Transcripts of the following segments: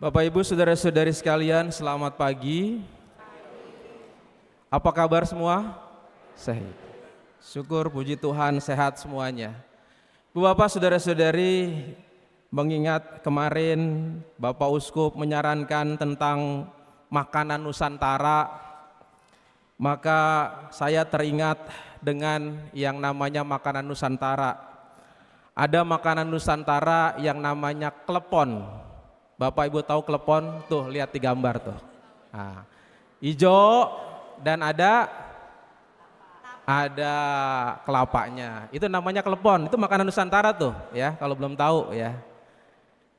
Bapak Ibu saudara-saudari sekalian, selamat pagi. Apa kabar semua? Sehat. Syukur puji Tuhan sehat semuanya. Bu Bapak saudara-saudari, mengingat kemarin Bapak Uskup menyarankan tentang makanan Nusantara, maka saya teringat dengan yang namanya makanan Nusantara. Ada makanan Nusantara yang namanya klepon. Bapak Ibu tahu klepon? Tuh lihat di gambar tuh. Nah, hijau dan ada kelapanya. Itu namanya klepon. Itu makanan Nusantara tuh ya, kalau belum tahu ya.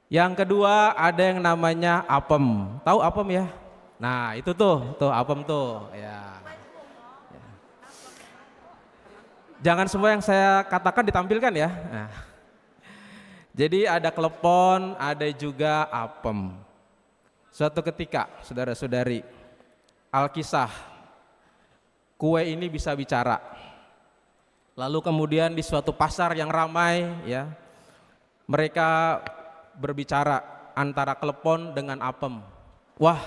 Yang kedua ada yang namanya apem. Tahu apem ya? Nah, itu tuh apem tuh ya. Jangan semua yang saya katakan ditampilkan ya. Nah. Jadi ada klepon, ada juga apem. Suatu ketika, saudara-saudari, Alkisah, kue ini bisa bicara. Lalu kemudian di suatu pasar yang ramai, ya, mereka berbicara antara klepon dengan apem. Wah,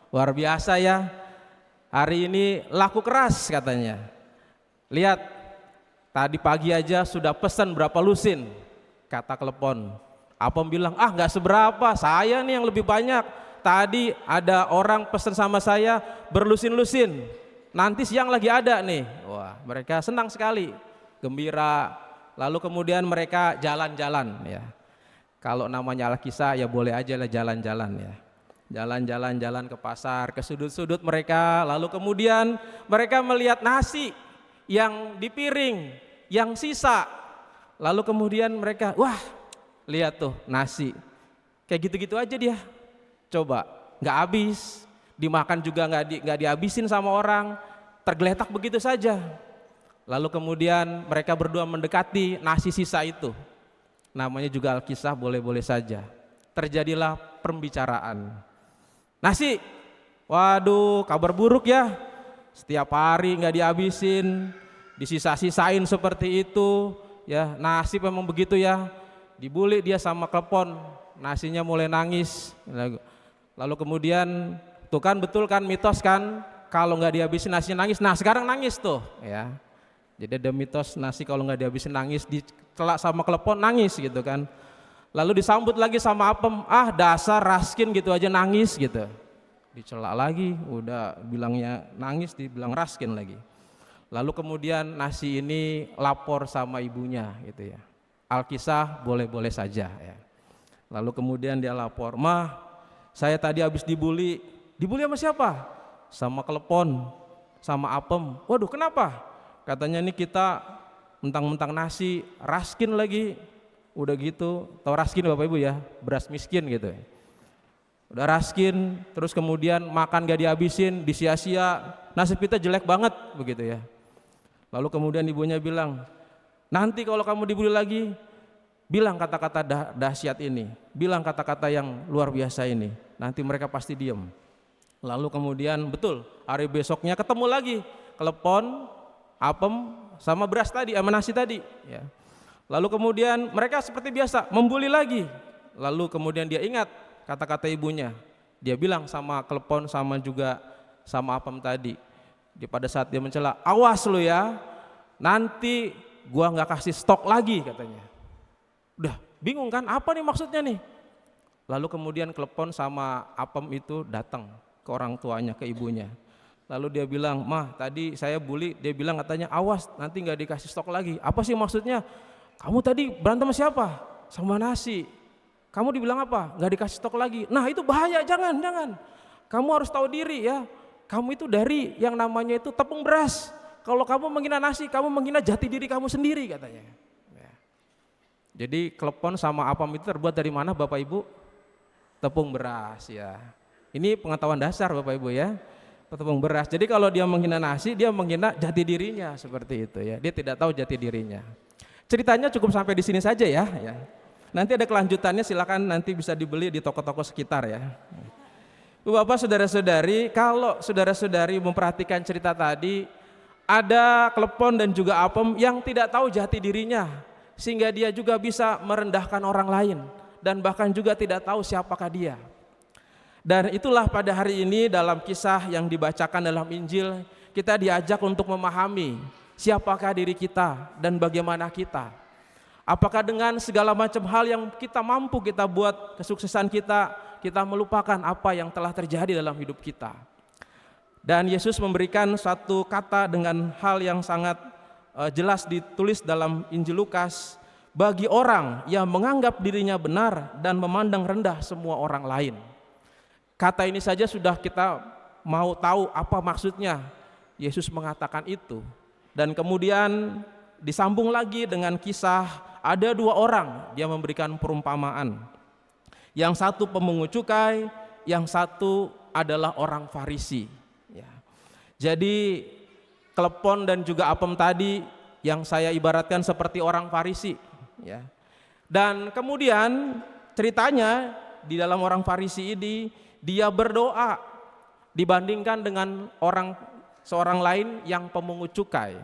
luar biasa ya. Hari ini laku keras katanya. Lihat, tadi pagi aja sudah pesan berapa lusin. Kata klepon. Apem bilang, nggak seberapa, saya nih yang lebih banyak. Tadi ada orang pesan sama saya berlusin-lusin. Nanti siang lagi ada nih. Wah, mereka senang sekali, gembira. Lalu kemudian mereka jalan-jalan ya. Kalau namanya Alkisah ya boleh aja lah jalan-jalan ya. Jalan-jalan ke pasar, ke sudut-sudut mereka. Lalu kemudian mereka melihat nasi yang di piring, yang sisa. Lalu kemudian mereka, wah lihat tuh nasi, kayak gitu-gitu aja dia. Coba, nggak habis, dimakan juga nggak dihabisin sama orang, tergeletak begitu saja. Lalu kemudian mereka berdua mendekati nasi sisa itu. Namanya juga Alkisah boleh-boleh saja. Terjadilah pembicaraan. Nasi, waduh kabar buruk ya, setiap hari nggak dihabisin, disisa-sisain seperti itu. Ya, nasib memang begitu ya. Dibuli dia sama klepon, nasinya mulai nangis. Lalu kemudian, tuh kan betul kan mitos kan, kalau nggak dihabisin nasinya nangis. Nah sekarang nangis tuh, ya. Jadi ada mitos nasi kalau nggak dihabisin nangis, dicelak sama klepon nangis gitu kan. Lalu disambut lagi sama apem, dasar raskin gitu aja nangis gitu. Dicelak lagi, udah bilangnya nangis, dibilang raskin lagi. Lalu kemudian nasi ini lapor sama ibunya gitu ya. Alkisah boleh-boleh saja ya. Lalu kemudian dia lapor, "Mah, saya tadi habis dibully." Dibully sama siapa? Sama klepon, sama apem. Waduh, kenapa? Katanya nih kita mentang-mentang nasi, raskin lagi. Udah gitu, tahu raskin Bapak Ibu ya, beras miskin gitu ya. Udah raskin, terus kemudian makan gak dihabisin, disia-sia, nasib kita jelek banget begitu ya. Lalu kemudian ibunya bilang, nanti kalau kamu dibully lagi, bilang kata-kata dahsyat ini, bilang kata-kata yang luar biasa ini, nanti mereka pasti diem. Lalu kemudian betul, hari besoknya ketemu lagi, klepon, apem, sama beras tadi, sama nasi tadi. Ya. Lalu kemudian mereka seperti biasa, membuli lagi. Lalu kemudian dia ingat kata-kata ibunya, dia bilang sama klepon sama juga sama apem tadi. Pada saat dia mencela, awas lu ya, nanti gua nggak kasih stok lagi katanya. Udah bingung kan, apa nih maksudnya nih? Lalu kemudian klepon sama apem itu datang ke orang tuanya, ke ibunya. Lalu dia bilang, "Mah, tadi saya bully." Dia bilang katanya, awas nanti nggak dikasih stok lagi. Apa sih maksudnya? Kamu tadi berantem sama siapa? Sama nasi. Kamu dibilang apa? Nggak dikasih stok lagi. Nah itu bahaya, jangan. Kamu harus tahu diri ya. Kamu itu dari yang namanya itu tepung beras. Kalau kamu menghina nasi, kamu menghina jati diri kamu sendiri katanya. Ya. Jadi klepon sama apem itu terbuat dari mana Bapak Ibu? Tepung beras ya. Ini pengetahuan dasar Bapak Ibu ya. Tepung beras. Jadi kalau dia menghina nasi, dia menghina jati dirinya seperti itu ya. Dia tidak tahu jati dirinya. Ceritanya cukup sampai di sini saja ya. Nanti ada kelanjutannya, silakan nanti bisa dibeli di toko-toko sekitar ya. Bapak saudara-saudari, kalau saudara-saudari memperhatikan cerita tadi, ada klepon dan juga apem yang tidak tahu jati dirinya, sehingga dia juga bisa merendahkan orang lain dan bahkan juga tidak tahu siapakah dia. Dan itulah pada hari ini dalam kisah yang dibacakan dalam Injil, kita diajak untuk memahami siapakah diri kita dan bagaimana kita. Apakah dengan segala macam hal yang kita mampu kita buat kesuksesan kita, kita melupakan apa yang telah terjadi dalam hidup kita. Dan Yesus memberikan satu kata dengan hal yang sangat jelas ditulis dalam Injil Lukas, bagi orang yang menganggap dirinya benar dan memandang rendah semua orang lain. Kata ini saja sudah kita mau tahu apa maksudnya Yesus mengatakan itu. Dan kemudian disambung lagi dengan kisah ada dua orang, dia memberikan perumpamaan. Yang satu pemungut cukai, yang satu adalah orang Farisi. Ya. Jadi klepon dan juga apem tadi yang saya ibaratkan seperti orang Farisi. Ya. Dan kemudian ceritanya di dalam orang Farisi ini, dia berdoa dibandingkan dengan seorang lain yang pemungut cukai.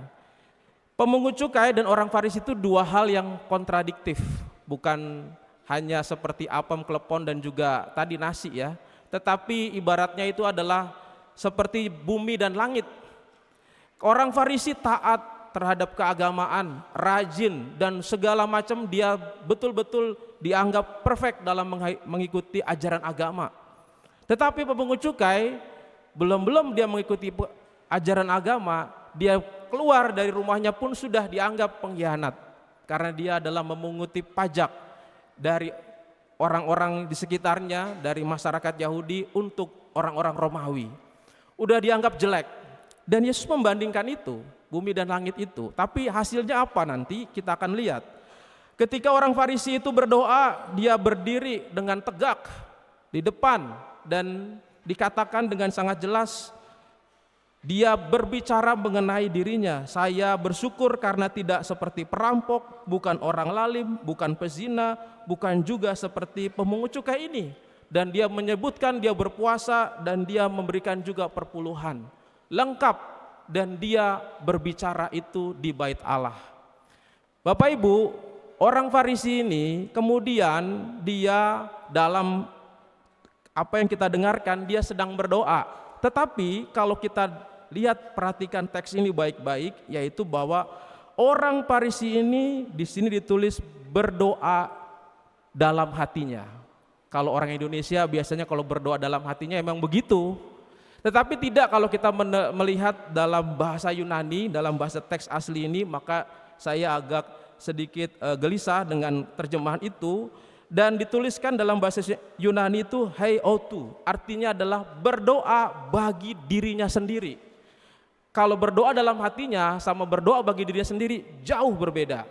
Pemungut cukai dan orang Farisi itu dua hal yang kontradiktif, bukan hanya seperti apem, klepon dan juga tadi nasi ya, tetapi ibaratnya itu adalah seperti bumi dan langit. Orang Farisi taat terhadap keagamaan, rajin dan segala macam, dia betul-betul dianggap perfect dalam mengikuti ajaran agama. Tetapi pemungut cukai belum dia mengikuti ajaran agama, dia keluar dari rumahnya pun sudah dianggap pengkhianat karena dia adalah memunguti pajak dari orang-orang di sekitarnya, dari masyarakat Yahudi untuk orang-orang Romawi. Udah dianggap jelek. Dan Yesus membandingkan itu, bumi dan langit itu. Tapi hasilnya apa nanti kita akan lihat. Ketika orang Farisi itu berdoa, dia berdiri dengan tegak di depan dan dikatakan dengan sangat jelas, dia berbicara mengenai dirinya, saya bersyukur karena tidak seperti perampok, bukan orang lalim, bukan pezina, bukan juga seperti pemungut cukai ini. Dan dia menyebutkan dia berpuasa dan dia memberikan juga perpuluhan. Lengkap, dan dia berbicara itu di bait Allah. Bapak Ibu, orang Farisi ini kemudian dia dalam apa yang kita dengarkan, dia sedang berdoa. Tetapi kalau kita lihat, perhatikan teks ini baik-baik, yaitu bahwa orang Farisi ini di sini ditulis berdoa dalam hatinya. Kalau orang Indonesia biasanya kalau berdoa dalam hatinya emang begitu. Tetapi tidak kalau kita melihat dalam bahasa Yunani, dalam bahasa teks asli ini, maka saya agak sedikit gelisah dengan terjemahan itu. Dan dituliskan dalam bahasa Yunani itu heioutu, artinya adalah berdoa bagi dirinya sendiri. Kalau berdoa dalam hatinya sama berdoa bagi dirinya sendiri jauh berbeda.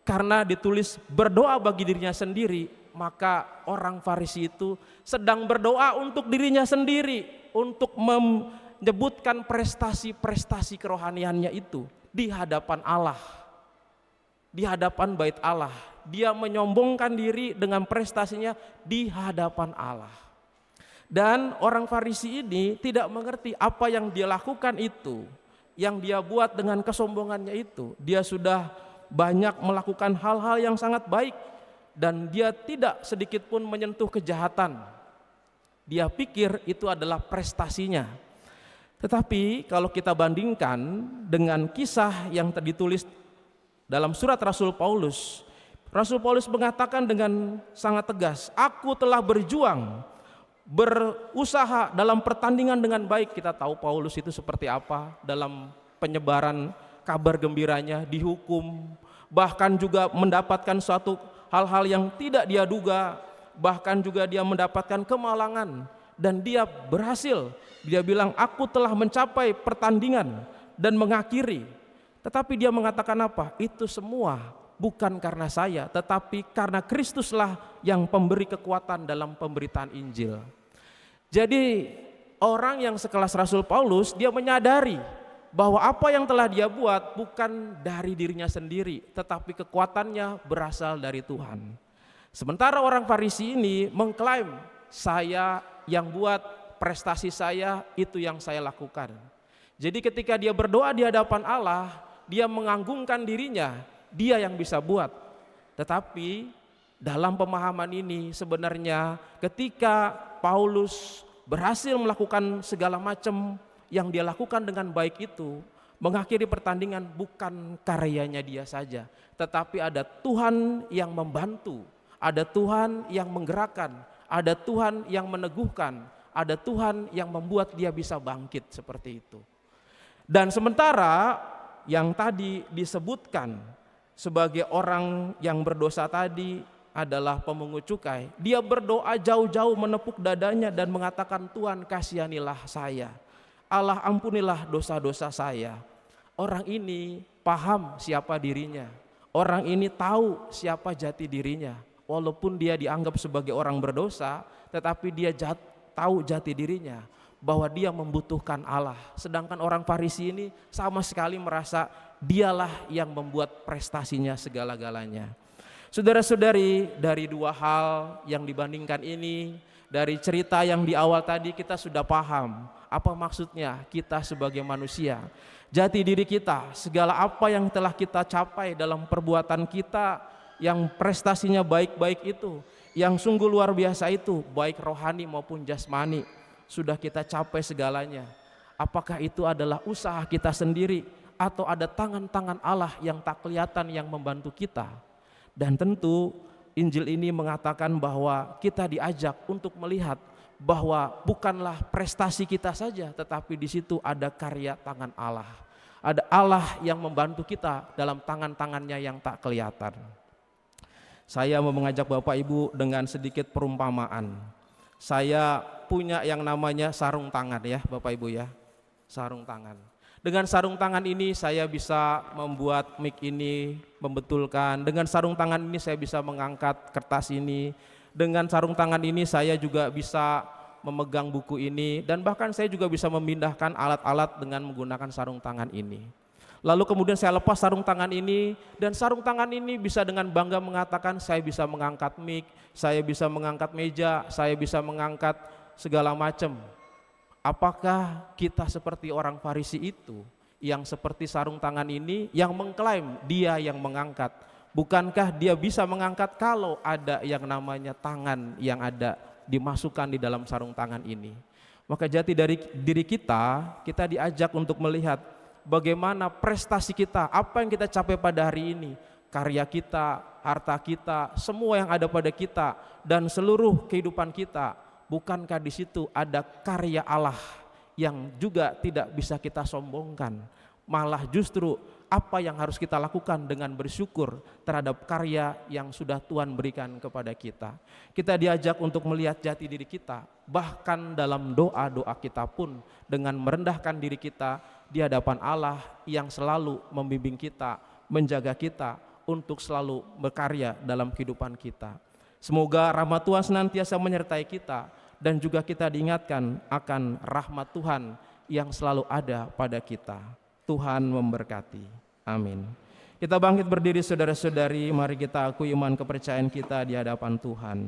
Karena ditulis berdoa bagi dirinya sendiri, maka orang Farisi itu sedang berdoa untuk dirinya sendiri, untuk menyebutkan prestasi-prestasi kerohaniannya itu di hadapan Allah, di hadapan bait Allah. Dia menyombongkan diri dengan prestasinya di hadapan Allah. Dan orang Farisi ini tidak mengerti apa yang dia lakukan itu, yang dia buat dengan kesombongannya itu. Dia sudah banyak melakukan hal-hal yang sangat baik dan dia tidak sedikit pun menyentuh kejahatan. Dia pikir itu adalah prestasinya. Tetapi kalau kita bandingkan dengan kisah yang ditulis dalam surat Rasul Paulus mengatakan dengan sangat tegas, aku telah berjuang, berusaha dalam pertandingan dengan baik. Kita tahu Paulus itu seperti apa dalam penyebaran kabar gembiranya, dihukum, bahkan juga mendapatkan suatu hal-hal yang tidak dia duga, bahkan juga dia mendapatkan kemalangan, dan dia berhasil. Dia bilang, aku telah mencapai pertandingan dan mengakhiri. Tetapi dia mengatakan apa? Itu semua bukan karena saya, tetapi karena Kristuslah yang pemberi kekuatan dalam pemberitaan Injil. Jadi orang yang sekelas Rasul Paulus, dia menyadari bahwa apa yang telah dia buat bukan dari dirinya sendiri, tetapi kekuatannya berasal dari Tuhan. Sementara orang Farisi ini mengklaim, saya yang buat, prestasi saya, itu yang saya lakukan. Jadi ketika dia berdoa di hadapan Allah, dia menganggungkan dirinya, dia yang bisa buat. Tetapi Dalam pemahaman ini sebenarnya ketika Paulus berhasil melakukan segala macam yang dia lakukan dengan baik itu, mengakhiri pertandingan bukan karyanya dia saja, tetapi ada Tuhan yang membantu, ada Tuhan yang menggerakkan, ada Tuhan yang meneguhkan, ada Tuhan yang membuat dia bisa bangkit seperti itu. Dan sementara yang tadi disebutkan sebagai orang yang berdosa tadi adalah pemungut cukai, dia berdoa jauh-jauh menepuk dadanya dan mengatakan, Tuhan kasihanilah saya, Allah ampunilah dosa-dosa saya. Orang ini paham siapa dirinya, orang ini tahu siapa jati dirinya. Walaupun dia dianggap sebagai orang berdosa, tetapi dia tahu jati dirinya bahwa dia membutuhkan Allah. Sedangkan orang Farisi ini sama sekali merasa dialah yang membuat prestasinya segala-galanya. Saudara-saudari, dari dua hal yang dibandingkan ini, dari cerita yang di awal tadi kita sudah paham apa maksudnya kita sebagai manusia. Jati diri kita, segala apa yang telah kita capai dalam perbuatan kita yang prestasinya baik-baik itu, yang sungguh luar biasa itu, baik rohani maupun jasmani, sudah kita capai segalanya. Apakah itu adalah usaha kita sendiri atau ada tangan-tangan Allah yang tak kelihatan yang membantu kita? Dan tentu Injil ini mengatakan bahwa kita diajak untuk melihat bahwa bukanlah prestasi kita saja, tetapi di situ ada karya tangan Allah. Ada Allah yang membantu kita dalam tangan-tangannya yang tak kelihatan. Saya mau mengajak Bapak Ibu dengan sedikit perumpamaan. Saya punya yang namanya sarung tangan ya Bapak Ibu ya, sarung tangan. Dengan sarung tangan ini saya bisa membuat mic ini, membetulkan. Dengan sarung tangan ini saya bisa mengangkat kertas ini. Dengan sarung tangan ini saya juga bisa memegang buku ini. Dan bahkan saya juga bisa memindahkan alat-alat dengan menggunakan sarung tangan ini. Lalu kemudian saya lepas sarung tangan ini, dan sarung tangan ini bisa dengan bangga mengatakan saya bisa mengangkat mic, saya bisa mengangkat meja, saya bisa mengangkat segala macam. Apakah kita seperti orang Farisi itu yang seperti sarung tangan ini yang mengklaim dia yang mengangkat? Bukankah dia bisa mengangkat kalau ada yang namanya tangan yang ada dimasukkan di dalam sarung tangan ini? Maka jati dari diri kita diajak untuk melihat bagaimana prestasi kita, apa yang kita capai pada hari ini, karya kita, harta kita, semua yang ada pada kita dan seluruh kehidupan kita. Bukankah di situ ada karya Allah yang juga tidak bisa kita sombongkan? Malah justru apa yang harus kita lakukan dengan bersyukur terhadap karya yang sudah Tuhan berikan kepada kita. Kita diajak untuk melihat jati diri kita, bahkan dalam doa-doa kita pun dengan merendahkan diri kita di hadapan Allah yang selalu membimbing kita, menjaga kita untuk selalu berkarya dalam kehidupan kita. Semoga rahmat Tuhan senantiasa menyertai kita dan juga kita diingatkan akan rahmat Tuhan yang selalu ada pada kita. Tuhan memberkati. Amin. Kita bangkit berdiri saudara-saudari, mari kita akui iman kepercayaan kita di hadapan Tuhan.